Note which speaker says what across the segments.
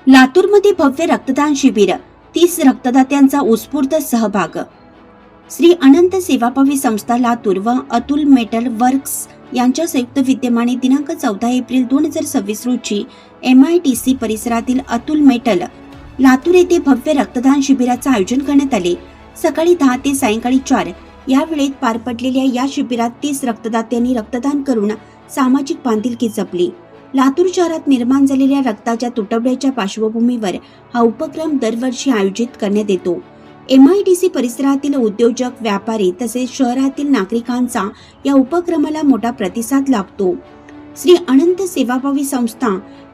Speaker 1: लातूरमध्ये भव्य रक्तदान शिबिर, 30 रक्तदात्यांचा उत्स्फूर्त सहभाग। श्री अनंत सेवाभावी संस्था लातूर व अतुल मेटल वर्क्स यांच्या संयुक्त विद्यमाने दिनांक 14 एप्रिल 2026 रोजी MIDC परिसरातील अतुल मेटल लातूर येथे भव्य रक्तदान शिबिराचे आयोजन करण्यात आले। सकाळी 10 ते सायंकाळी 4 या वेळेत पार पडलेल्या या शिबिरात 30 रक्तदात्यांनी रक्तदान करून सामाजिक बांधिलकी जपली। लातूर शहरात निर्माण झालेल्या रक्ताच्या तुटवड्याच्या पार्श्वभूमीवर हा उपक्रम दरवर्षी आयोजित करण्यात येतो। MIDC परिसरातील उद्योजक, व्यापारी तसेच शहरातील नागरिकांचा या उपक्रमाला मोठा प्रतिसाद लाभतो। श्री अनंत सेवाभावी संस्था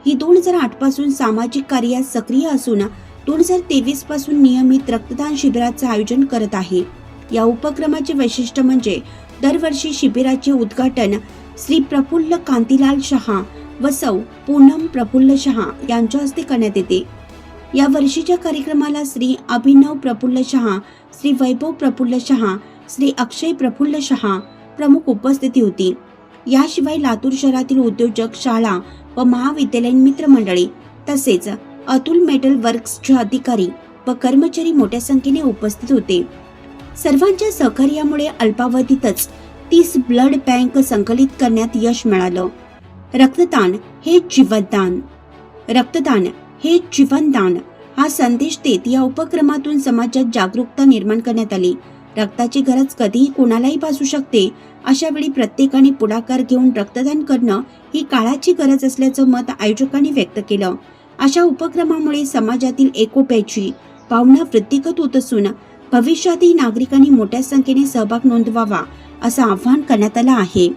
Speaker 1: ही 2008 पासून सामाजिक कार्यात सक्रिय असून 2023 पासून नियमित रक्तदान शिबिराचे आयोजन करत आहे। या उपक्रमाचे वैशिष्ट्य म्हणजे दरवर्षी शिबिराचे उद्घाटन श्री प्रफुल्ल कांतीलाल शहा व सौ पूनम प्रफुल्ल शहा यांच्या हस्ते करण्यात येते। या वर्षीच्या कार्यक्रमाला श्री अभिनव प्रफुल्ल शहा, श्री वैभव प्रफुल्ल शहा, श्री अक्षय प्रफुल्ल शहा प्रमुख उपस्थिती होती। याशिवाय लातूर शहरातील उद्योजक, शाळा व महाविद्यालयीन मित्रमंडळी तसेच अतुल मेटल वर्क्सचे अधिकारी व कर्मचारी मोठ्या संख्येने उपस्थित होते। सर्वांच्या सहकार्यामुळे अल्पावधीतच 30 ब्लड बँक संकलित करण्यात यश मिळालं। रक्तदान हे जीवनदान, रक्तदान हे जीवनदान हा संदेश देत या उपक्रमातून समाजात जागरूकता निर्माण करण्यात आली। रक्ताची गरज कधीही कोणालाही भासू शकते, अशा वेळी प्रत्येकाने पुढाकार घेऊन रक्तदान करणं ही काळाची गरज असल्याचं मत आयोजकांनी व्यक्त केलं। अशा उपक्रमामुळे समाजातील एकोप्याची भावना वृद्धिंगत होत असून भविष्यातही नागरिकांनी मोठ्या संख्येने सहभाग नोंदवावा असं आवाहन करण्यात आलं आहे।